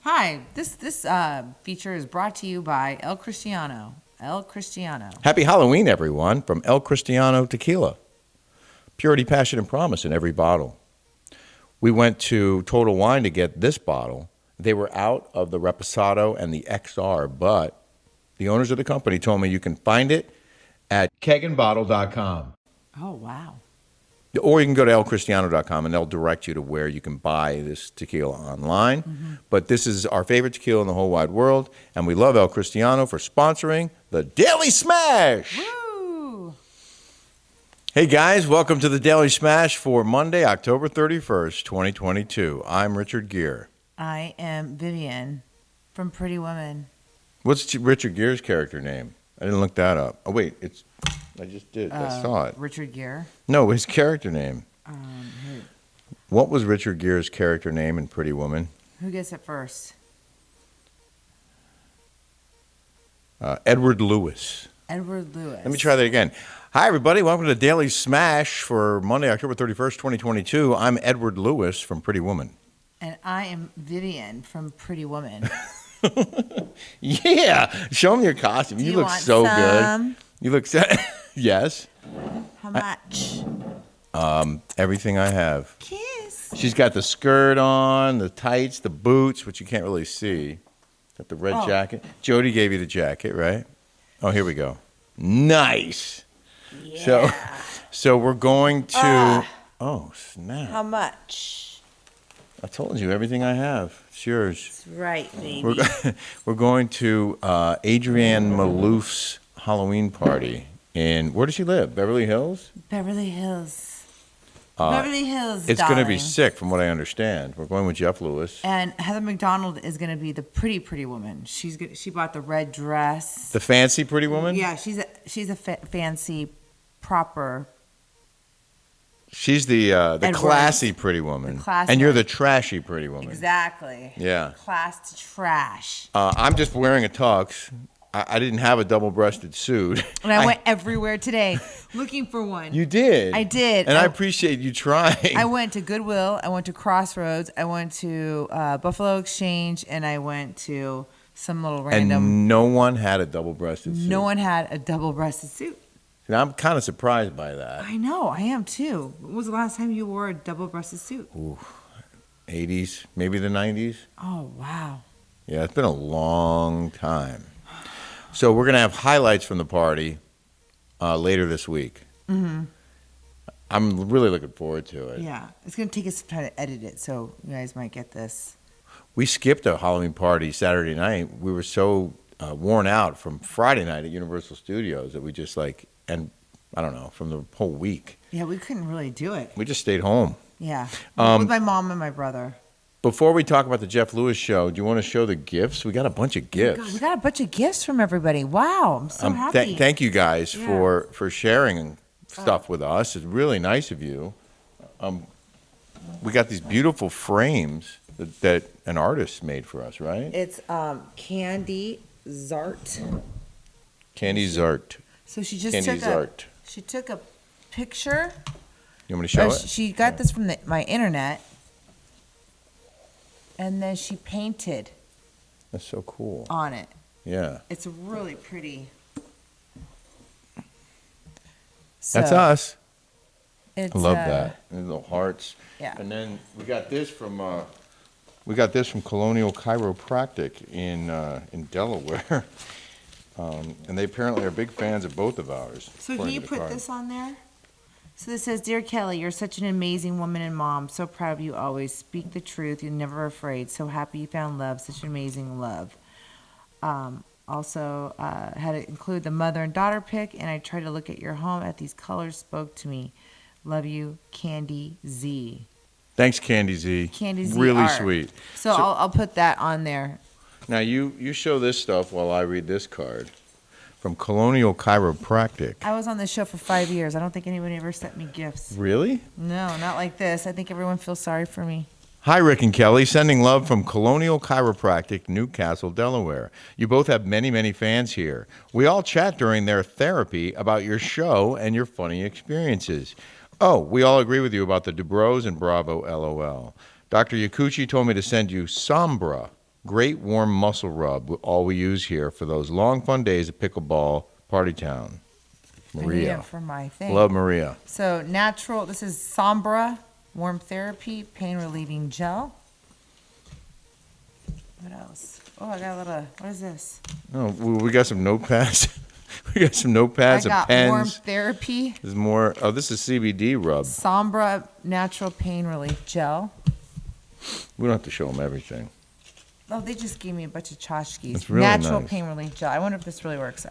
Hi, this feature is brought to you by El Cristiano. El Cristiano. Happy Halloween, everyone, from El Cristiano Tequila. Purity, passion, and promise in every bottle. We went to Total Wine to get this bottle. They were out of the Reposado and the XR, but the owners of the company told me you can find it at kegandbottle.com. Oh, wow. Or you can go to elcristiano.com and they'll direct you to where you can buy this tequila online. Mm-hmm. But this is our favorite tequila in the whole wide world, and we love El Cristiano for sponsoring the Daily Smash. Woo! Hey guys, welcome to the Daily Smash for Monday, October 31st, 2022. I'm Richard Gere. I am Vivian from Pretty Woman. What's Richard Gere's character name? I didn't look that up. Oh wait, I just did. I saw it. Richard Gere? No, his character name. Who? What was Richard Gere's character name in Pretty Woman? Who gets it first? Edward Lewis. Edward Lewis. Let me try that again. Hi, everybody. Welcome to the Daily Smash for Monday, October 31st, 2022. I'm Edward Lewis from Pretty Woman. And I am Vivian from Pretty Woman. Yeah. Show me your costume. You look so good. You look so... Yes. How much? Everything I have. Kiss. She's got the skirt on, the tights, the boots, which you can't really see. Got the red jacket. Jody gave you the jacket, right? Oh, here we go. Nice. Yeah. So we're going to... Oh, snap. How much? I told you, everything I have. It's yours. That's right, baby. We're going to Adrienne Malouf's Halloween party. Where does she live? Beverly Hills? Beverly Hills. Beverly Hills, It's going to be darling. sick, from what I understand. We're going with Jeff Lewis. And Heather McDonald is going to be the pretty woman. She bought the red dress. The fancy Pretty Woman? Yeah, she's a fancy, proper. She's the classy Pretty Woman. The classy and you're one. the trashy Pretty Woman. Exactly. Yeah. Class to trash. I'm just wearing a tux. I didn't have a double-breasted suit. And I went everywhere today looking for one. You did? I did. And I appreciate you trying. I went to Goodwill. I went to Crossroads. I went to Buffalo Exchange. And I went to some little random. And no one had a double-breasted suit. No one had a double-breasted suit. And I'm kind of surprised by that. I know. I am too. When was the last time you wore a double-breasted suit? Ooh, 80s, maybe the 90s. Oh, wow. Yeah, it's been a long time. So we're going to have highlights from the party later this week. Mm-hmm. I'm really looking forward to it. Yeah. It's going to take us some time to edit it, so you guys might get this. We skipped a Halloween party Saturday night. We were so worn out from Friday night at Universal Studios that we just and I don't know, from the whole week. Yeah, we couldn't really do it. We just stayed home. Yeah. With my mom and my brother. Before we talk about the Jeff Lewis show, do you want to show the gifts? We got a bunch of gifts. We got a bunch of gifts from everybody. Wow, I'm so happy. Thank you guys for sharing stuff with us. It's really nice of you. We got these beautiful frames that an artist made for us, right? It's Candy Zart. Candy Zart. So she just Candy Zart. She took a picture. You want me to show it? She got this from my internet. And then she painted. That's so cool. On it. Yeah. It's really pretty. That's us. I love that. And little hearts. Yeah. And then we got this from Colonial Chiropractic in Delaware. And they apparently are big fans of both of ours. So can you put this on there? So this says, Dear Kelly, you're such an amazing woman and mom. So proud of you always. Speak the truth. You're never afraid. So happy you found love. Such an amazing love. Also, had to include the mother and daughter pic. And I tried to look at your home at these colors spoke to me. Love you, Candy Z. Thanks, Candy Z. Candy Z Really art. sweet. So I'll put that on there. Now, you show this stuff while I read this card. From Colonial Chiropractic. I was on this show for 5 years. I don't think anybody ever sent me gifts. Really? No, not like this. I think everyone feels sorry for me. Hi, Rick and Kelly. Sending love from Colonial Chiropractic, Newcastle, Delaware. You both have many, many fans here. We all chat during their therapy about your show and your funny experiences. Oh, we all agree with you about the Dubrows and Bravo, LOL. Dr. Yakuchi told me to send you Sombra Great warm muscle rub, all we use here for those long, fun days at Pickleball Party Town. I need Maria. it for my thing. Love Maria. So natural, this is Sombra Warm Therapy Pain Relieving Gel. What else? Oh, I got a little, what is this? Oh, we got some notepads. We got some notepads I got and pens. Warm Therapy. There's more. Oh, this is CBD rub. Sombra Natural Pain Relief Gel. We don't have to show them everything. Oh, they just gave me a bunch of tchotchkes. It's really Natural nice. Pain Relief Gel. I wonder if this really works.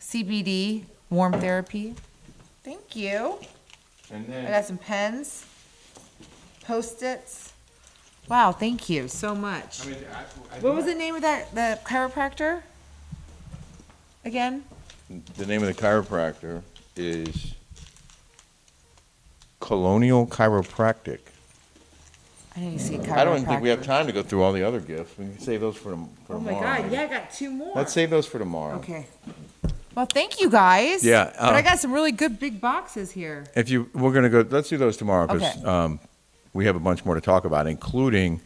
CBD Warm Therapy. Thank you. And I then got some pens, Post-its. Wow, thank you so much. What was the name of the chiropractor? Again? the name of the chiropractor is Colonial Chiropractic. I need to see a chiropractor. I don't even think we have time to go through all the other gifts. We can save those for Oh my tomorrow. God, yeah, I got 2 more. Let's save those for tomorrow. Okay. Well, thank you guys. Yeah, but I got some really good big boxes here. We're gonna go. Let's do those tomorrow because Okay. we have a bunch more to talk about, including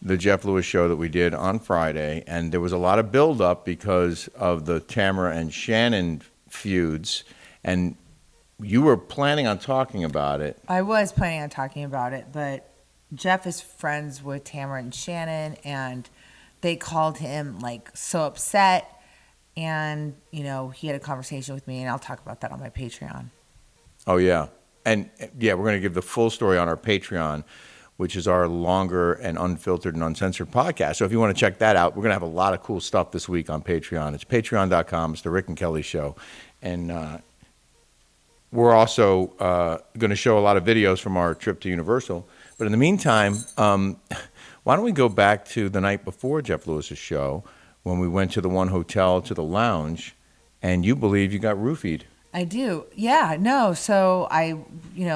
the Jeff Lewis show that we did on Friday, and there was a lot of buildup because of the Tamara and Shannon feuds, and you were planning on talking about it. I was planning on talking about it, but Jeff is friends with Tamara and Shannon, and they called him like so upset. And, you know, he had a conversation with me, and I'll talk about that on my Patreon. Oh, yeah. And, yeah, we're going to give the full story on our Patreon, which is our longer and unfiltered and uncensored podcast. So if you want to check that out, we're going to have a lot of cool stuff this week on Patreon. It's patreon.com. It's the Rick and Kelly Show. And we're also going to show a lot of videos from our trip to Universal. But in the meantime, why don't we go back to the night before Jeff Lewis's show when we went to the one hotel, to the lounge, and you believe you got roofied. I do. Yeah, no. So I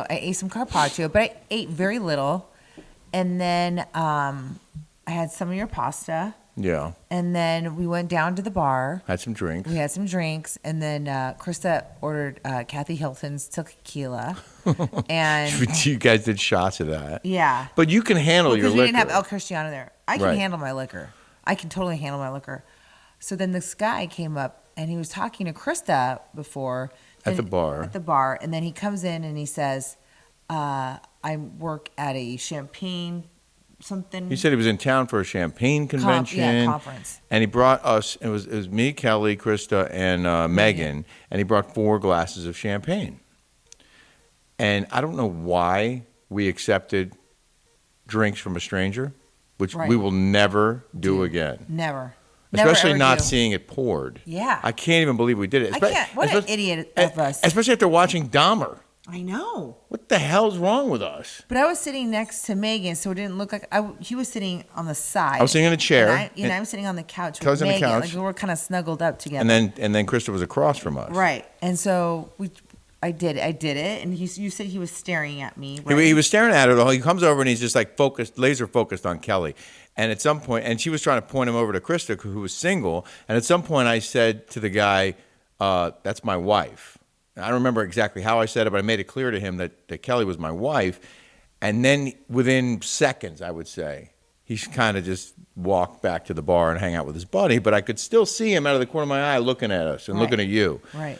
ate some carpaccio, but I ate very little. And then I had some of your pasta. Yeah. And then we went down to the bar. Had some drinks. We had some drinks. And then Krista ordered Kathy Hilton's tequila. And You guys did shots of that. yeah. But you can handle your Because we liquor. didn't have El Cristiano there. I can Right. handle my liquor. I can totally handle my liquor. So then this guy came up and he was talking to Krista before. At the and- bar. At the bar. And then he comes in and he says, I work at a champagne something. He said he was in town for a champagne convention. Conference. And he brought us, it was me, Kelly, Krista, and Megan, and he brought 4 glasses of champagne. And I don't know why we accepted drinks from a stranger, which Right. we will never do again. Never. Especially Never, not ever do. seeing it poured. Yeah. I can't even believe we did it. I can't. What an idiot of us. Especially after watching Dahmer. I know. What the hell's wrong with us? But I was sitting next to Megan, so it didn't look like he was sitting on the side. I was sitting in a chair. And I'm sitting on the couch Kelly's with on the Megan. couch. Like we were kind of snuggled up together. And then Krista was across from us. Right. And so I did it, and you said he was staring at me. He, Right? he was staring at her the whole. He comes over and he's just like laser focused on Kelly. And at some point, and she was trying to point him over to Krista, who was single. And at some point, I said to the guy, "That's my wife." And I don't remember exactly how I said it, but I made it clear to him that Kelly was my wife. And then within seconds, I would say, he kind of just walked back to the bar and hang out with his buddy. But I could still see him out of the corner of my eye looking at us and looking at you. Right.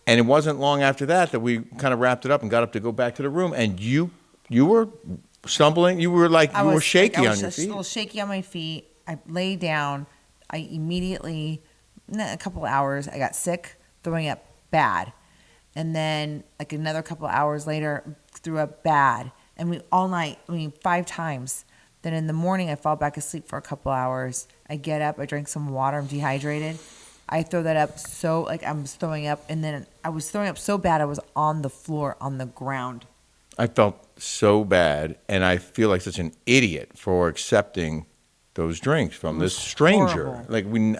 And it wasn't long after that we kind of wrapped it up and got up to go back to the room. And you were stumbling. You were like, were shaky on your I was feet. a little shaky on my feet. I lay down. I immediately, in a couple of hours, I got sick, throwing up bad. And then like another couple of hours later, threw up bad. And all night, 5 times. Then in the morning, I fall back asleep for a couple hours. I get up, I drink some water, I'm dehydrated. I throw that up I'm throwing up. And then I was throwing up so bad, I was on the floor, on the ground. I felt so bad, and I feel like such an idiot for accepting those drinks from this stranger. horrible. Like you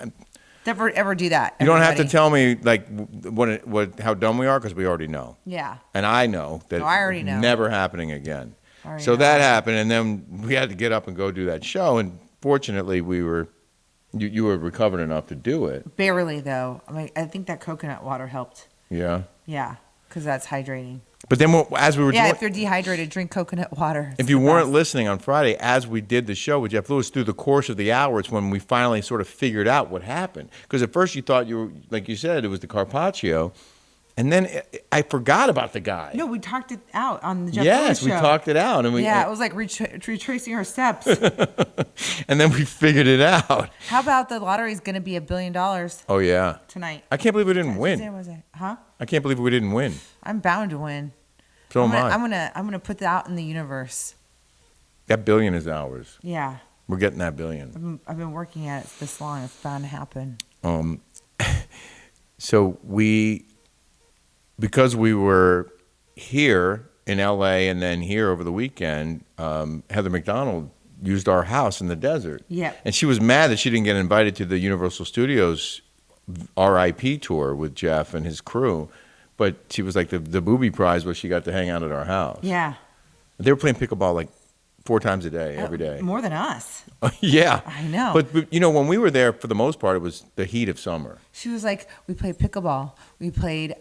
Never ever do that. don't have to everybody. tell me like how dumb we are because we already know. Yeah. And I know that No, I already know. never happening again. I already So know. that happened, and then we had to get up and go do that show. And fortunately, you were recovered enough to do it. Barely though. I think that coconut water helped. Yeah. Yeah, because that's hydrating. But then as we were doing, if you're dehydrated, drink coconut water. if you weren't listening on Friday, as we did the show with Jeff Lewis, through the course of the hour, it's when we finally sort of figured out what happened. Because at first you thought you were, like you said, it was the Carpaccio. And then I forgot about the guy. No, we talked it out on the Jeff Yes, Lewis show. we talked it out. And it was like retracing our steps. And then we figured it out. How about the lottery is going to be $1 billion Oh, yeah. tonight? I can't believe we didn't win. Huh? I can't believe we didn't win. I'm bound to win. So am I. I'm gonna put that out in the universe. That billion is ours. Yeah. We're getting that billion. I've been working at it this long. It's bound to happen. So because we were here in LA and then here over the weekend, Heather McDonald used our house in the desert. Yeah. And she was mad that she didn't get invited to the Universal Studios RIP tour with Jeff and his crew. But she was like, the booby prize was she got to hang out at our house. Yeah. They were playing pickleball like 4 times a day, every day. More than us. Yeah. I know. But, when we were there, for the most part, it was the heat of summer. She was like, we played pickleball. We played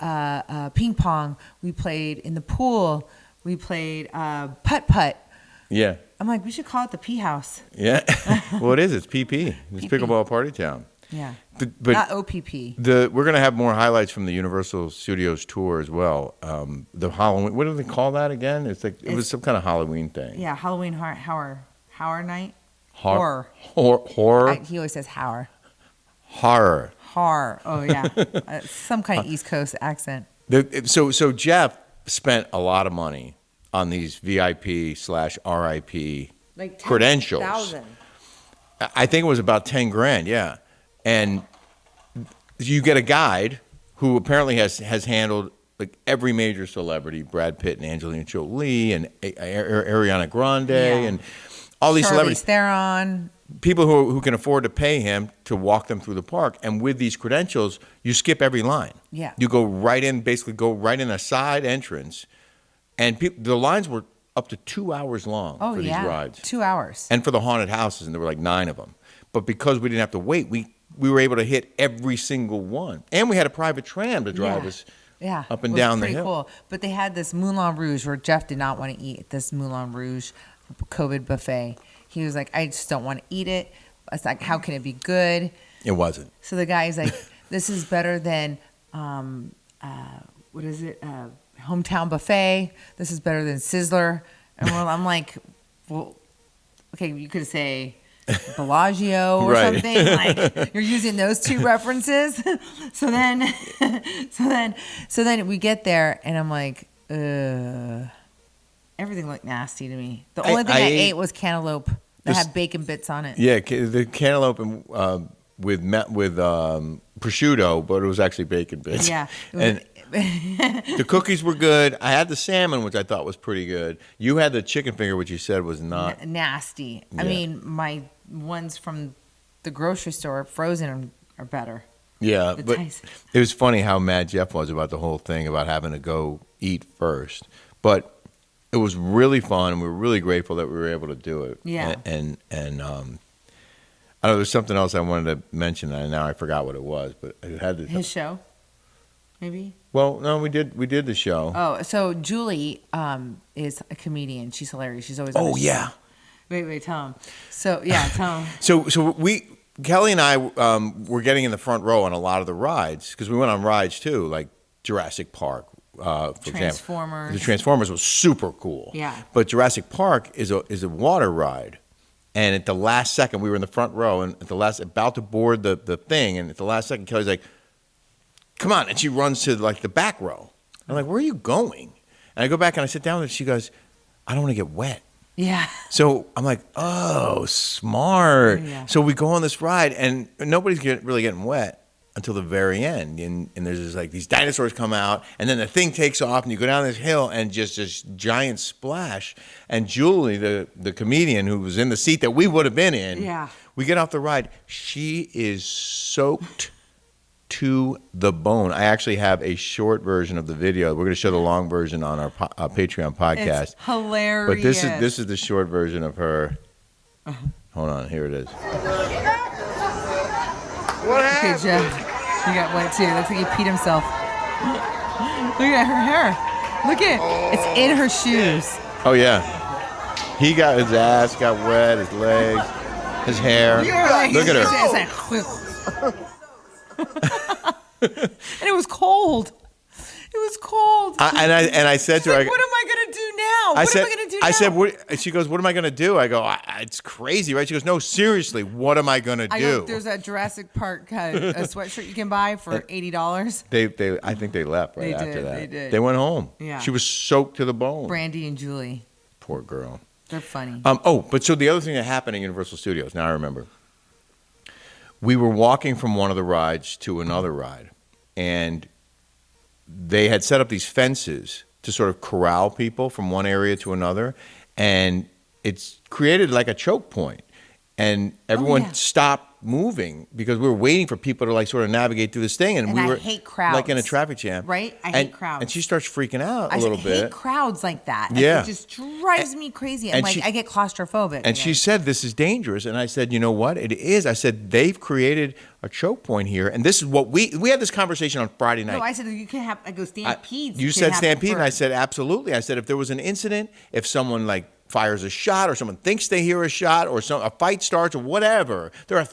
ping pong. We played in the pool. We played putt-putt. Yeah. I'm like, we should call it the Pea House. Yeah. Well, it is. It's PP. It's PP. Pickleball Party Town. Yeah. But not OPP. We're going to have more highlights from the Universal Studios tour as well. The Halloween, what do they call that again? It was some kind of Halloween thing. Yeah, Halloween horror night. Horror. He always says horror. Horror. Horror. Oh yeah, some kind of East Coast accent. So Jeff spent a lot of money on these VIP/RIP credentials. 10,000. I think it was about 10 grand. Yeah. And you get a guide who apparently has handled like every major celebrity, Brad Pitt and Angelina Jolie and Ariana Grande and all these celebrities. Theron. People who can afford to pay him to walk them through the park. And with these credentials, you skip every line. Yeah. You go right in a side entrance. And the lines were up to 2 hours long for these rides. 2 hours. And for the haunted houses, and there were like 9 of them. But because we didn't have to wait, we were able to hit every single one. And we had a private tram to drive us up and down the hill. Pretty cool. But they had this Moulin Rouge where Jeff did not want to eat this Moulin Rouge COVID buffet. He was like, I just don't want to eat it. It's like, how can it be good? It wasn't. So the guy's like, this is better than, what is it? Hometown Buffet. This is better than Sizzler. And I'm like, well, okay, you could say Bellagio or something. Like you're using those 2 references. So then we get there and I'm like, everything looked nasty to me. The only thing I ate was cantaloupe that had bacon bits on it. Yeah, the cantaloupe with prosciutto, but it was actually bacon bits. Yeah. And the cookies were good. I had the salmon, which I thought was pretty good. You had the chicken finger, which you said was not nasty. Yeah. I mean, my ones from the grocery store, frozen, are better. Yeah, but it was funny how mad Jeff was about the whole thing about having to go eat first. But it was really fun, and we were really grateful that we were able to do it. Yeah. And I know there's something else I wanted to mention, and now I forgot what it was, but it had his show, maybe. Well, no, we did the show. Oh, so Julie is a comedian. She's hilarious. She's always on the show. Yeah. Wait, tell him. So tell him. So Kelly and I were getting in the front row on a lot of the rides because we went on rides too, like Jurassic Park. For Transformers. example, the Transformers was super cool. Yeah. But Jurassic Park is a water ride, and at the last second, we were in the front row, and about to board the thing, and at the last second, Kelly's like, "Come on!" and she runs to like the back row. I'm like, "Where are you going?" And I go back and I sit down, and she goes, "I don't want to get wet." Yeah. So I'm like, "Oh, smart." Yeah. So we go on this ride, and nobody's really getting wet until the very end, and there's just like these dinosaurs come out, and then the thing takes off, and you go down this hill, and just this giant splash. And Julie, the comedian who was in the seat that we would have been in, we get off the ride. She is soaked to the bone. I actually have a short version of the video. We're going to show the long version on our Patreon podcast. It's hilarious. But this is the short version of her. Hold on, here it is. What happened? Okay, Jeff. He got wet too. Looks like he peed himself. Look at her hair. Look at it. It's in her shoes. Oh, yeah. He got his ass, got wet, his legs, his hair. Look at her. And it was cold. It was cold. And I said to her, like, what am I going to do now? What am I going to do now? I said, what? She goes, what am I going to do? I go, it's crazy, right? She goes, no, seriously, what am I going to do? There's a Jurassic Park a sweatshirt you can buy for $80. I think they left after that. They did. They went home. Yeah. She was soaked to the bone. Brandy and Julie. Poor girl. They're funny. But so the other thing that happened at Universal Studios, now I remember. We were walking from one of the rides to another ride, and they had set up these fences to sort of corral people from one area to another, and it's created like a choke point, and everyone stopped moving because we were waiting for people to like sort of navigate through this thing, and we were hate crowds, like in a traffic jam, right? I hate crowds, and she starts freaking out a little bit. I hate crowds like that. Yeah, it just drives me crazy. I get claustrophobic. And she said, "This is dangerous," and I said, "You know what? It is." I said, "They've created a choke point here, and this is what we had this conversation on Friday night." No, I said you can have. I go stampedes. You said stampede, and I said absolutely. I said if there was an incident, if someone like fires a shot, or someone thinks they hear a shot, or a fight starts, or whatever, there are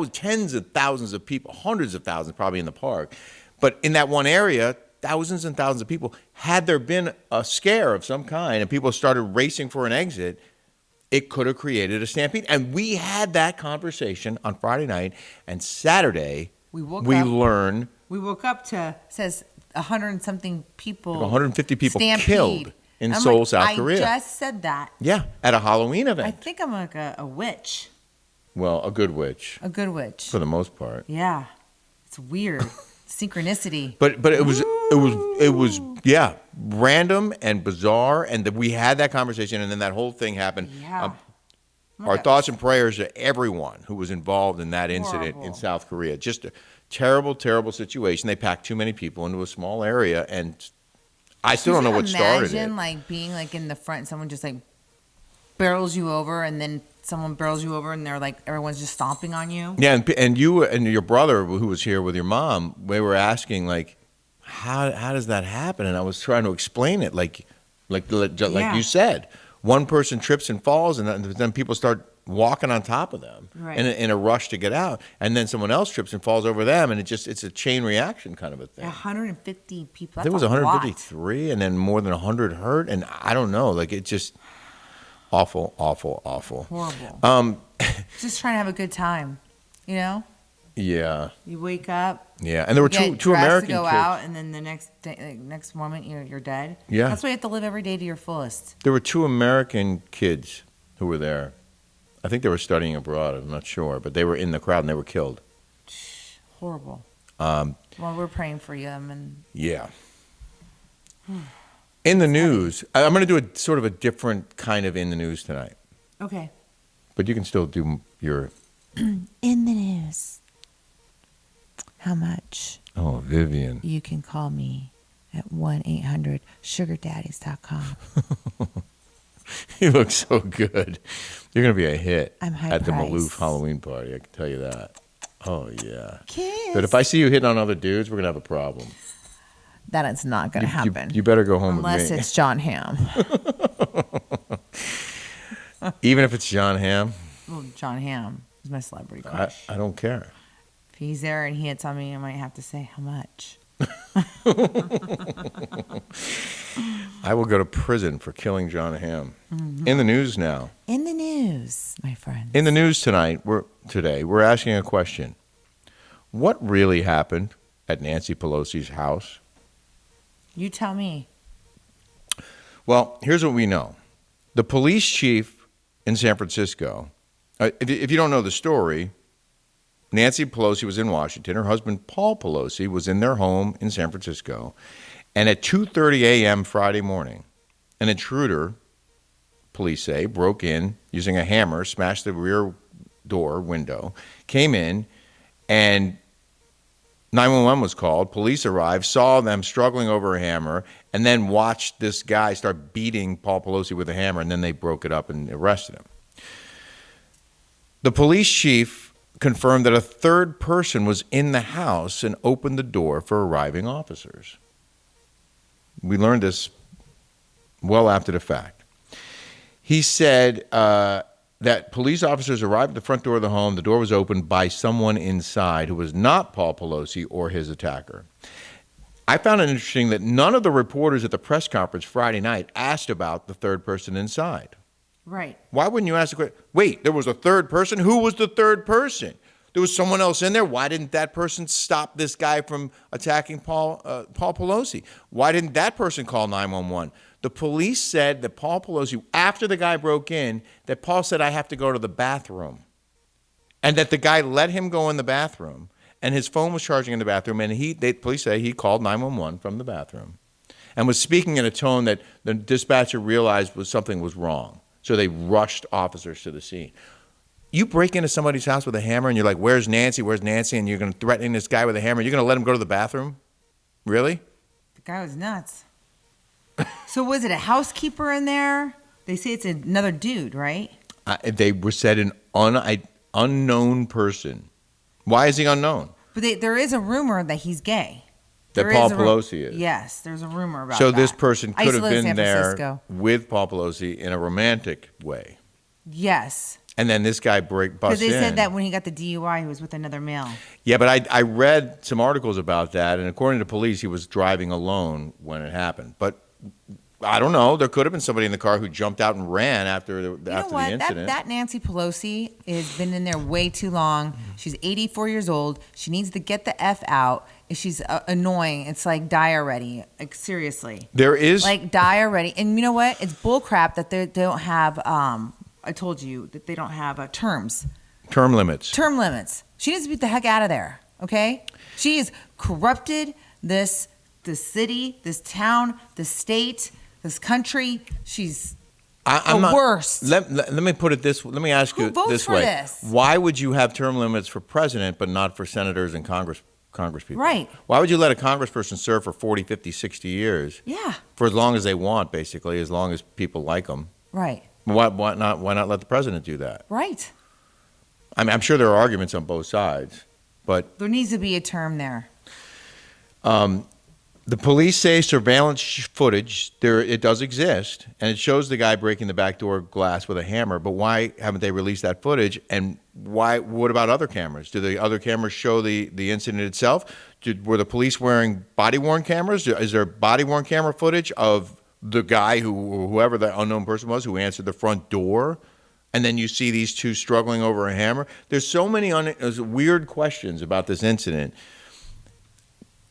tens of thousands of people, hundreds of thousands probably in the park, but in that one area, thousands and thousands of people. Had there been a scare of some kind, and people started racing for an exit, it could have created a stampede. And we had that conversation on Friday night, and Saturday we learned. We woke up to, says 100 and something people. Like 150 people stampede. Killed in Seoul, South Korea. I just said that. Yeah, at a Halloween event. I think I'm like a witch. Well, a good witch. A good witch. For the most part. Yeah. It's weird. Synchronicity. But it was random and bizarre, and we had that conversation, and then that whole thing happened. Yeah. Our thoughts and prayers to everyone who was involved in that incident in South Korea. Just a terrible, terrible situation. They packed too many people into a small area, and I still don't know what started it. Imagine like being like in the front, and someone just like barrels you over, and then someone barrels you over, and they're like everyone's just stomping on you. Yeah, and you and your brother who was here with your mom, they were asking like, how does that happen? And I was trying to explain it like you said. One person trips and falls, and then people start walking on top of them in a rush to get out, and then someone else trips and falls over them, and it's a chain reaction kind of a thing. 150 people. There was 153, and then more than 100 hurt, and I don't know, like it just awful. Horrible. Just trying to have a good time, you know? Yeah. You wake up. Yeah, and there were two American to go kids. out, and then the next moment you're dead. Yeah. That's why you have to live every day to your fullest. There were 2 American kids who were there. I think they were studying abroad. I'm not sure, but they were in the crowd and they were killed. Horrible. Well, we're praying for them, and yeah. In the news, I'm going to do a sort of a different kind of in the news tonight. Okay. But you can still do your in the news. How much? Oh, Vivian. You can call me at 1-800-sugardaddies.com. You look so good. You're going to be a hit I'm high at the price. Maloof Halloween party. I can tell you that. Oh, yeah. Kiss. But if I see you hitting on other dudes, we're going to have a problem. That is not going to happen. You better go home unless with me. It's John Hamm. Even if it's John Hamm? Well, John Hamm is my celebrity crush. I don't care. If he's there and he hits on me, I might have to say, how much? I will go to prison for killing John Hamm. Mm-hmm. In the news now. In the news, my friend. In the news tonight, we're asking a question. What really happened at Nancy Pelosi's house? You tell me. Well, here's what we know. The police chief in San Francisco, if you don't know the story, Nancy Pelosi was in Washington. Her husband, Paul Pelosi, was in their home in San Francisco. And at 2:30 a.m. Friday morning, an intruder, police say, broke in using a hammer, smashed the rear door window, came in, and 911 was called. Police arrived, saw them struggling over a hammer, and then watched this guy start beating Paul Pelosi with a hammer, and then they broke it up and arrested him. The police chief confirmed that a third person was in the house and opened the door for arriving officers. We learned this well after the fact. He said that police officers arrived at the front door of the home. The door was opened by someone inside who was not Paul Pelosi or his attacker. I found it interesting that none of the reporters at the press conference Friday night asked about the third person inside. Right. Why wouldn't you ask the question? Wait, there was a third person? Who was the third person? There was someone else in there. Why didn't that person stop this guy from attacking Paul Pelosi? Why didn't that person call 911? The police said that Paul Pelosi, after the guy broke in, that Paul said, I have to go to the bathroom. And that the guy let him go in the bathroom. And his phone was charging in the bathroom. And the police say he called 911 from the bathroom. And was speaking in a tone that the dispatcher realized something was wrong. So they rushed officers to the scene. You break into somebody's house with a hammer and you're like, where's Nancy? Where's Nancy? And you're going to threaten this guy with a hammer. You're going to let him go to the bathroom? Really? The guy was nuts. So was it a housekeeper in there? They say it's another dude, right? They said an unknown person. Why is he unknown? But there is a rumor that he's gay. That Paul Pelosi is. Yes, there's a rumor about that. So this person could have been San there Francisco. with Paul Pelosi in a romantic way. Yes. And then this guy busts in. Because they said that when he got the DUI, he was with another male. Yeah, but I read some articles about that, and according to police, he was driving alone when it happened. But I don't know. There could have been somebody in the car who jumped out and ran after the incident. That Nancy Pelosi has been in there way too long. She's 84 years old. She needs to get the F out. If she's annoying, it's like die already. Like seriously. There is like die already. And you know what? It's bullcrap that they don't have. I told you that they don't have terms. Term limits. Term limits. She needs to beat the heck out of there. Okay. She has corrupted the city, this town, the state, this country. She's the worst. Let me put it this. Let me ask you this way. This? Why would you have term limits for president, but not for senators and Congress people? Right. Why would you let a congressperson serve for 40, 50, 60 years? Yeah. For as long as they want, basically, as long as people like them. Right. Why not let the president do that? Right. I mean, I'm sure there are arguments on both sides, but there needs to be a term there. The police say surveillance footage, it does exist, and it shows the guy breaking the back door glass with a hammer, but why haven't they released that footage? And what about other cameras? Do the other cameras show the incident itself? Were the police wearing body-worn cameras? Is there body-worn camera footage of the guy whoever the unknown person was who answered the front door? And then you see these two struggling over a hammer? There's so many weird questions about this incident.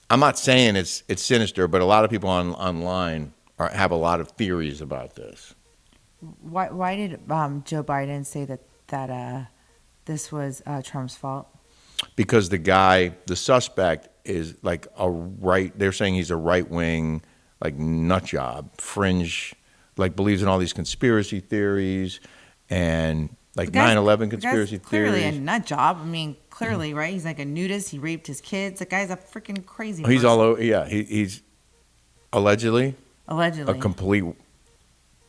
I'm not saying it's sinister, but a lot of people online have a lot of theories about this. Why did Joe Biden say that this was Trump's fault? Because the suspect is like they're saying he's a right-wing, like nut job, fringe, like believes in all these conspiracy theories and like 9/11 conspiracy theories. Clearly a nut job. I mean, clearly, right? He's like a nudist. He raped his kids. The guy's a freaking crazy person. He's all over. Yeah, he's allegedly a complete.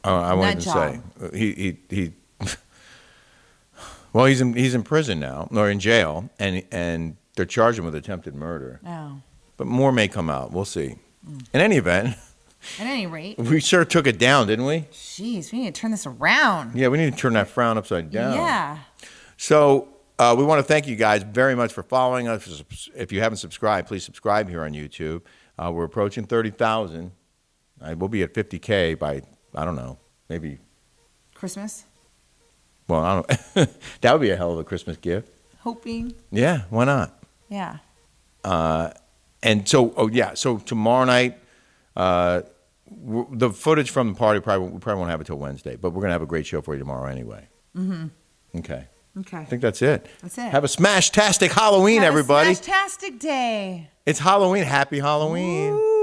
I won't even say he. Well, he's in prison now, or in jail, and they're charging him with attempted murder. Oh. But more may come out. We'll see. In any event. At any rate. We sure took it down, didn't we? Jeez, we need to turn this around. Yeah, we need to turn that frown upside down. Yeah. So we want to thank you guys very much for following us. If you haven't subscribed, please subscribe here on YouTube. We're approaching 30,000. We'll be at 50K by, I don't know, maybe Christmas? Well, I don't. That would be a hell of a Christmas gift. Hoping. Yeah, why not? Yeah. And so, so tomorrow night, the footage from the party, we probably won't have it till Wednesday, but we're going to have a great show for you tomorrow anyway. Mm-hmm. Okay. I think that's it. That's it. Have a smash-tastic Halloween, everybody. Smash-tastic day. It's Halloween. Happy Halloween. Woo.